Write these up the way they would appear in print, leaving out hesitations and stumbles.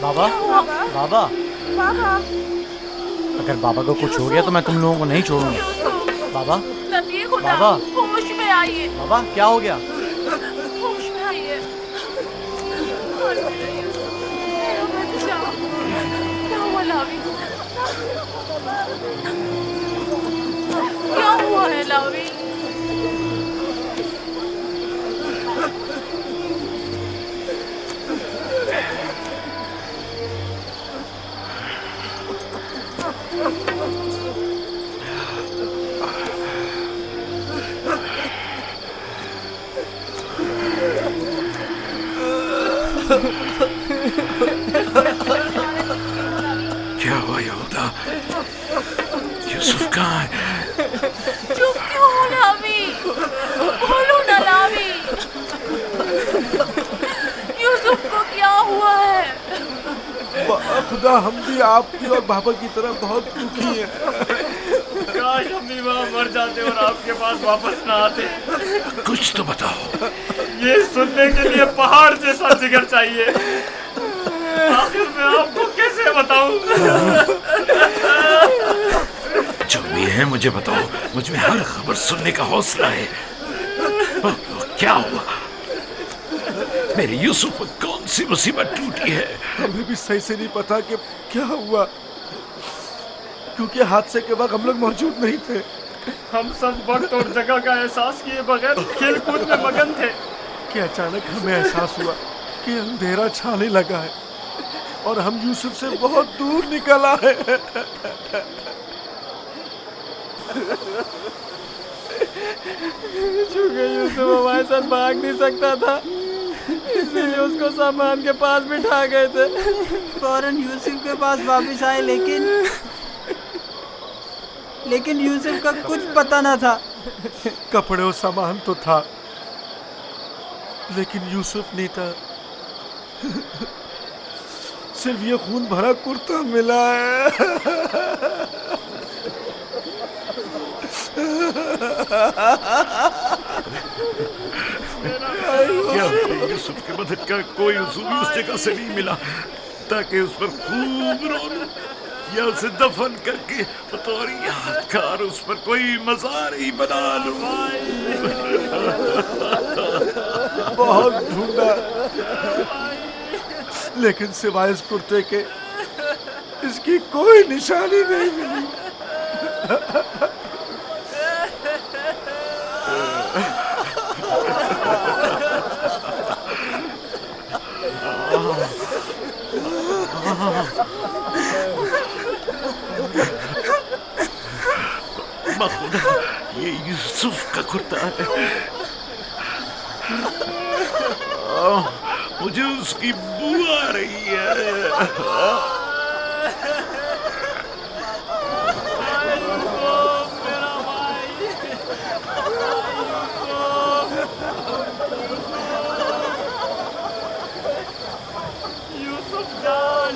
بابا بابا بابا اگر بابا کو کچھ ہو گیا تو میں تم لوگوں کو نہیں چھوڑوں گا. بابا نبی خدا بابا ہوش میں آئیے, بابا کیا ہو گیا؟ ہوش میں آئیے. اور میرا یوسف, میرا بچہ, کیا ہوا لاوی, کیا ہوا ہے لاوی؟ کیا ہوا یہودا؟ یوسف کہاں ہے؟ چپ کیوں ہو لاوی, بولو نا لاوی, یوسف کو کیا ہوا ہے؟ خدا ہم بھی آپ کی اور بابا کی طرح بہت دکھی ہیں. کاش ہم بھی وہاں مر جاتے اور آپ کے پاس واپس نہ آتے. کچھ تو بتاؤ. یہ سننے کے لیے پہاڑ جیسا جگر چاہیے. آخر میں آپ کو کیسے بتاؤں؟ جو بھی ہے مجھے بتاؤ, مجھ میں ہر خبر سننے کا حوصلہ ہے. کیا ہوا؟ میرے یوسف پر کون سی مصیبت ٹوٹی ہے؟ ہمیں بھی صحیح سے نہیں پتا کہ کیا ہوا, کیونکہ حادثے کے وقت ہم لوگ موجود نہیں تھے. ہم سب وقت اور جگہ کا احساس کیے بغیر کھیل کود میں مگن تھے کہ اچانک ہمیں احساس ہوا کہ اندھیرا چھانے لگا ہے اور ہم یوسف سے بہت دور نکل آئے. چونکہ یوسف ہمارے ساتھ بھاگ نہیں سکتا تھا, اسی لیے اس کو سامان کے پاس بٹھا گئے تھے. فوراً یوسف کے پاس واپس آئے, لیکن یوسف کا کچھ پتہ نہ تھا. کپڑے اور سامان تو تھا لیکن یوسف نہیں تھا. صرف یہ خون بھرا کرتا ملا ہے. کیا یوسف کے بدن کا کوئی عضو بھی اس جگہ سے نہیں ملا تاکہ اس پر خوب رو لوں یا اسے دفن کر کے بطور یادگار اس پر کوئی مزار ہی بنا لوں. بہت ڈھونڈا لیکن سوائے اس کرتے کے اس کی کوئی نشانی نہیں ملی. بخدا یہ یوسف کا کرتا ہے. مجھے اس کی بو آ رہی ہے. یوسف جان,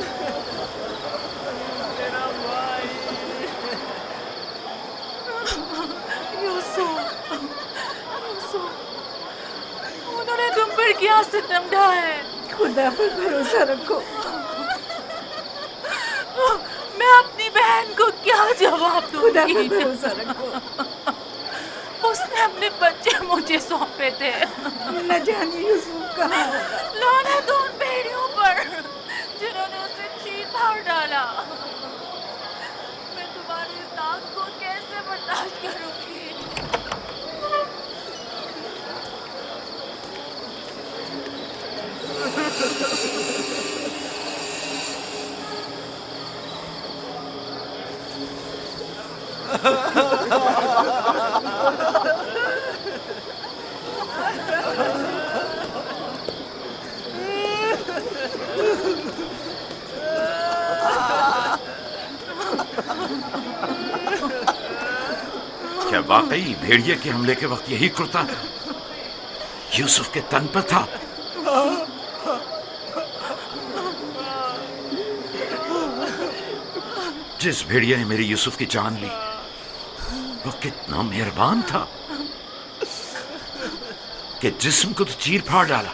انہوں نے تم پر کیا ستم ڈھایا ہے؟ خدا پر بھروسہ رکھو. میں اپنی بہن کو کیا جواب دوں خدا پر گی؟ بھروسہ رکھو. اس نے اپنے بچے مجھے سونپے تھے. نہ جانے یوسف کہاں ہوگا. لعنت ان بھیڑیوں پر جنہوں نے اسے چیر پھاڑ ڈالا. میں تمہاری اس داغ کو کیسے برداشت کروں گی؟ کیا واقعی بھیڑیے کے حملے کے وقت یہی کرتا یوسف کے تن پر تھا؟ جس بھیڑیے نے میری یوسف کی جان لی وہ کتنا مہربان تھا کہ جسم کو تو چیر پھاڑ ڈالا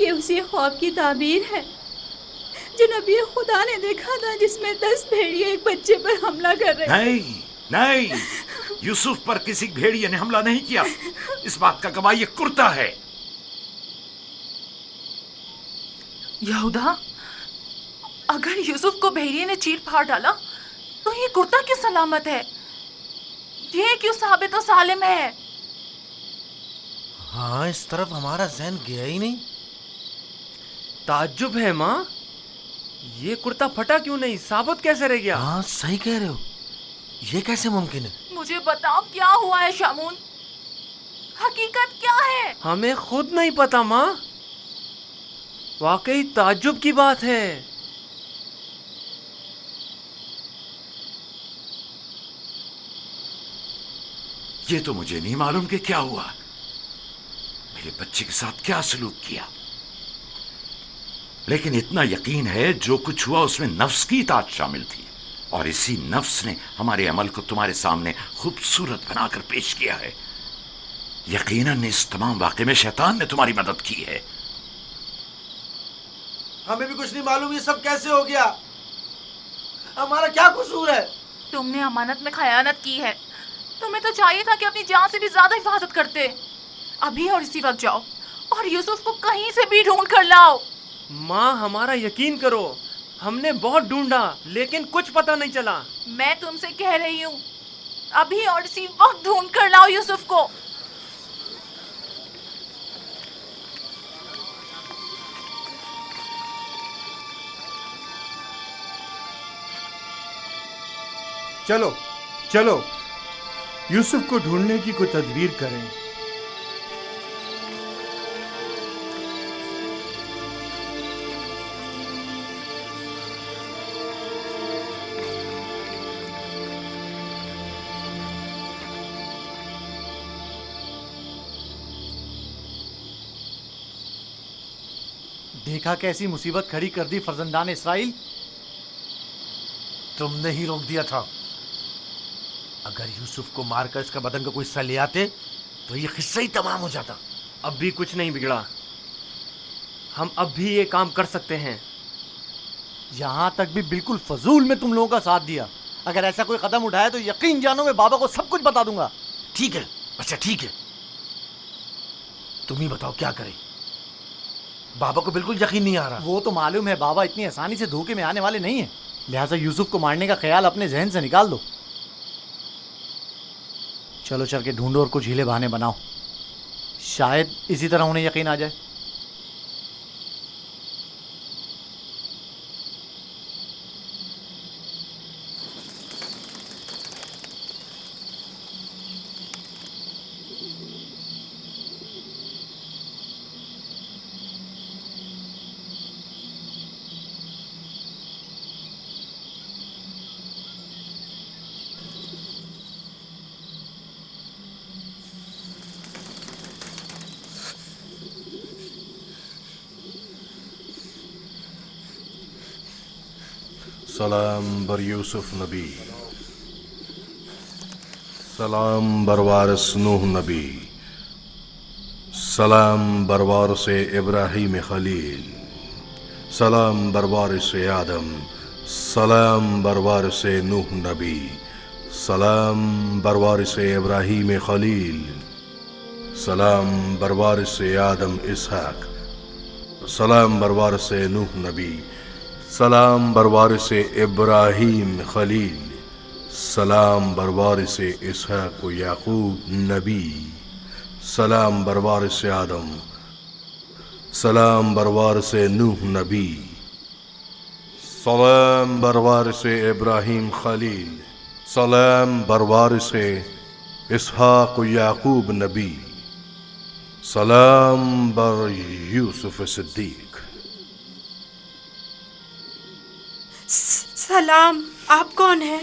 یہ اسی خواب کی تعبیر ہے جو نبی خدا نے دیکھا تھا، جس میں 10 بھیڑیے ایک بچے پر حملہ کر رہے ہیں۔ نہیں نہیں، یوسف پر کسی بھیڑیے نے حملہ نہیں کیا، اس بات کا گواہ یہ کرتا ہے۔ یہودا، اگر یوسف کو بھیڑیے نے چیر پھاڑ ڈالا تو یہ کرتا کیوں سلامت ہے؟ یہ کیوں ثابت و سالم ہے؟ ہاں، اس طرف ہمارا ذہن گیا ہی نہیں۔ تعجب ہے ماں، یہ کرتا پھٹا کیوں نہیں، ثابت کیسے رہ گیا؟ ہاں صحیح کہہ رہے ہو، یہ کیسے ممکن ہے؟ مجھے بتاؤ کیا ہوا ہے شامون، حقیقت کیا ہے؟ ہمیں خود نہیں پتا ماں، واقعی تعجب کی بات ہے۔ یہ تو مجھے نہیں معلوم کہ کیا ہوا، میرے بچے کے ساتھ کیا سلوک کیا، لیکن اتنا یقین ہے جو کچھ ہوا اس میں نفس کی اطاعت شامل تھی، اور اسی نفس نے ہمارے عمل کو تمہارے سامنے خوبصورت بنا کر پیش کیا ہے۔ یقیناً اس تمام واقعے میں شیطان نے تمہاری مدد کی ہے۔ ہمیں بھی کچھ نہیں معلوم یہ سب کیسے ہو گیا، ہمارا کیا قصور ہے؟ تم نے امانت میں خیانت کی ہے، تمہیں تو چاہیے تھا کہ اپنی جان سے بھی زیادہ حفاظت کرتے۔ ابھی اور اسی وقت جاؤ اور یوسف کو کہیں سے بھی ڈھونڈ کر لاؤ۔ ماں ہمارا یقین کرو، ہم نے بہت ڈھونڈا لیکن کچھ پتہ نہیں چلا۔ میں تم سے کہہ رہی ہوں، ابھی اور اسی وقت ڈھونڈ کر لاؤ یوسف کو۔ چلو چلو، یوسف کو ڈھونڈنے کی کوئی تدبیر کریں۔ دیکھا کیسی مصیبت کھڑی کر دی فرزندان اسرائیل۔ تم نے ہی روک دیا تھا، اگر یوسف کو مار کر اس کا بدن کا کوئی حصہ لے آتے تو یہ قصہ ہی تمام ہو جاتا۔ اب بھی کچھ نہیں بگڑا، ہم اب بھی یہ کام کر سکتے ہیں۔ یہاں تک بھی بالکل فضول میں تم لوگوں کا ساتھ دیا، اگر ایسا کوئی قدم اٹھایا تو یقین جانو میں بابا کو سب کچھ بتا دوں گا۔ ٹھیک ہے، اچھا ٹھیک ہے، تم ہی بتاؤ کیا کریں، بابا کو بالکل یقین نہیں آ رہا۔ وہ تو معلوم ہے بابا اتنی آسانی سے دھوکے میں آنے والے نہیں ہیں، لہٰذا یوسف کو مارنے کا خیال اپنے ذہن سے نکال دو۔ چلو چل کے ڈھونڈو اور کچھ ہیلے بہانے بناؤ، شاید اسی طرح انہیں یقین آ جائے۔ سلام بر یوسف نبی، سلام بر وارث نوح نبی، سلام بر وارث ابراہیم خلیل، سلام بر وارث آدم، سلام بر وارث نوح نبی، سلام بر وارث ابراہیم خلیل، سلام بر وارث آدم اسحاق، سلام بر وارث نوح نبی، سلام بر وارث ابراہیم خلیل، سلام بر وارث اسحاق و یعقوب نبی، سلام بر وارث آدم، سلام بر وارث نوح نبی، سلام بر وارث ابراہیم خلیل، سلام بر وارث اسحاق و یعقوب نبی، سلام بر یوسف صدیق۔ سلام، آپ کون ہیں؟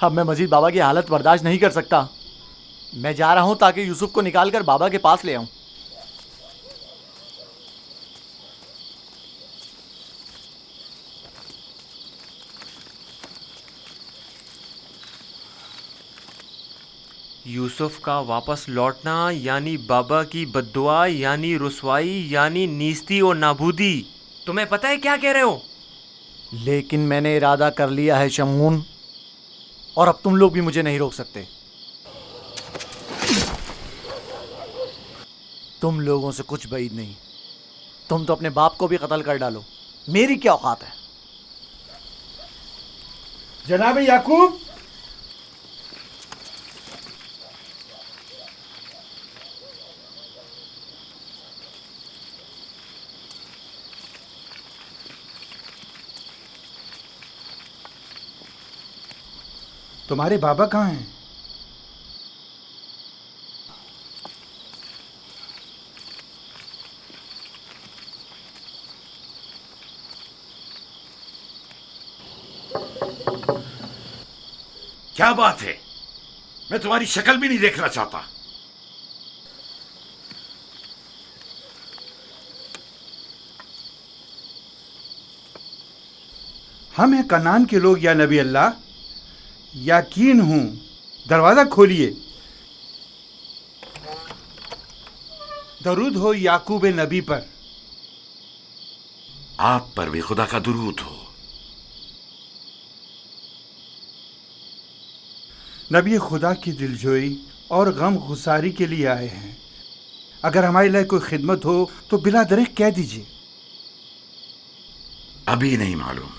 اب میں مزید بابا کی حالت برداشت نہیں کر سکتا. میں جا رہا ہوں تاکہ یوسف کو نکال کر بابا کے پاس لے آؤں. یوسف کا واپس لوٹنا یعنی بابا کی بددعا یعنی رسوائی یعنی نیستی اور نابودی. تمہیں پتہ ہے کیا کہہ رہے ہو؟ لیکن میں نے ارادہ کر لیا ہے شمعون، اور اب تم لوگ بھی مجھے نہیں روک سکتے. تم لوگوں سے کچھ بعید نہیں. تم تو اپنے باپ کو بھی قتل کر ڈالو، میری کیا اوقات ہے؟ جناب یعقوب، تمہارے بابا کہاں ہیں؟ کیا بات ہے؟ میں تمہاری شکل بھی نہیں دیکھنا چاہتا. ہم ہیں کنعان کے لوگ یا نبی اللہ. یقین ہوں، دروازہ کھولیے. درود ہو یعقوب نبی پر. آپ پر بھی خدا کا درود ہو. نبی خدا کی دلجوئی اور غم گساری کے لیے آئے ہیں. اگر ہمارے لیے کوئی خدمت ہو تو بلا درخت کہہ دیجیے. ابھی نہیں معلوم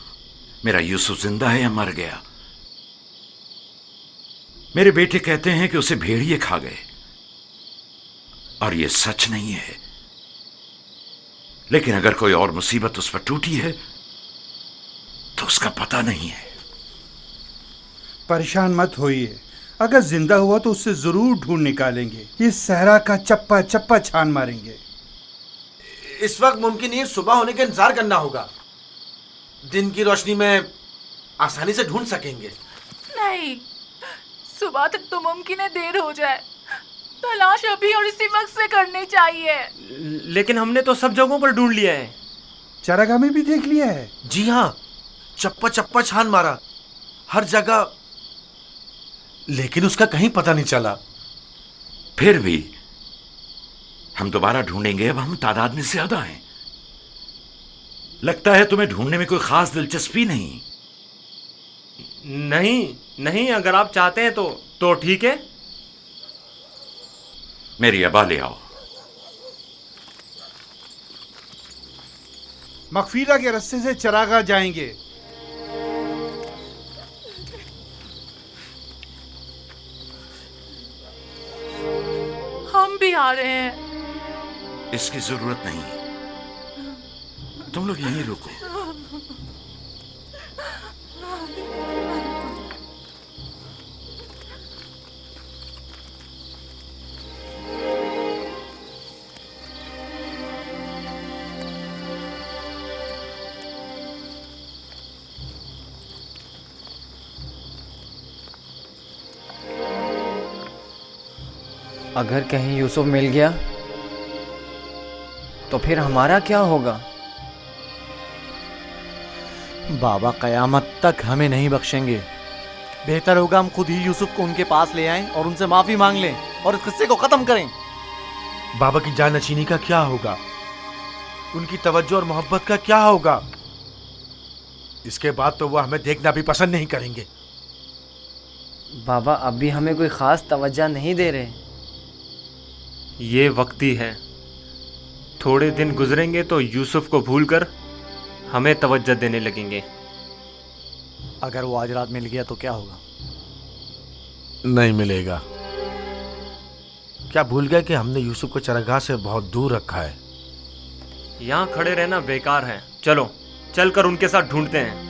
میرا یوسف زندہ ہے یا مر گیا. میرے بیٹے کہتے ہیں کہ اسے بھیڑیے کھا گئے، اور یہ سچ نہیں ہے. لیکن اگر کوئی اور مصیبت اس پر ٹوٹی ہے تو اس کا پتہ نہیں ہے. پریشان مت ہوئیے، اگر زندہ ہوا تو اس سے ضرور ڈھونڈ نکالیں گے. اس صحرا کا چپا چپا چھان ماریں گے. اس وقت ممکن نہیں صبح ہونے کا انتظار کرنا ہوگا. دن کی روشنی میں آسانی سے ڈھونڈ سکیں گے. نہیں، صبح تک تو ممکن ہے دیر ہو جائے. تلاش ابھی اور اسی وقت سے کرنی چاہیے. لیکن ہم نے تو سب جگہوں پر ڈھونڈ لیا ہے. چراگاہ میں بھی دیکھ لیا ہے. جی ہاں، چپا چپا چھان مارا ہر جگہ، لیکن اس کا کہیں پتہ نہیں چلا. پھر بھی ہم دوبارہ ڈھونڈیں گے. اب ہم تعداد میں زیادہ ہیں. لگتا ہے تمہیں ڈھونڈنے میں کوئی خاص دلچسپی نہیں. نہیں، اگر آپ چاہتے ہیں تو ٹھیک ہے. میری ابا لے آؤ. مغفیرہ کے رستے سے چراگاہ جائیں گے. ہم بھی آ رہے ہیں. اس کی ضرورت نہیں. تم لوگ یہیں رکو. اگر کہیں یوسف مل گیا تو پھر ہمارا کیا ہوگا؟ بابا قیامت تک ہمیں نہیں بخشیں گے. بہتر ہوگا ہم خود ہی یوسف کو ان کے پاس لے آئیں اور ان سے معافی مانگ لیں اور اس قصے کو ختم کریں. بابا کی جانشینی کا کیا ہوگا؟ ان کی توجہ اور محبت کا کیا ہوگا؟ اس کے بعد تو وہ ہمیں دیکھنا بھی پسند نہیں کریں گے. بابا اب بھی ہمیں کوئی خاص توجہ نہیں دے رہے. یہ وقتی ہے. تھوڑے دن گزریں گے تو یوسف کو بھول کر ہمیں توجہ دینے لگیں گے. اگر وہ آج رات مل گیا تو کیا ہوگا؟ نہیں ملے گا. کیا بھول گئے کہ ہم نے یوسف کو چراگاہ سے بہت دور رکھا ہے؟ یہاں کھڑے رہنا بیکار ہے. چلو چل کر ان کے ساتھ ڈھونڈتے ہیں.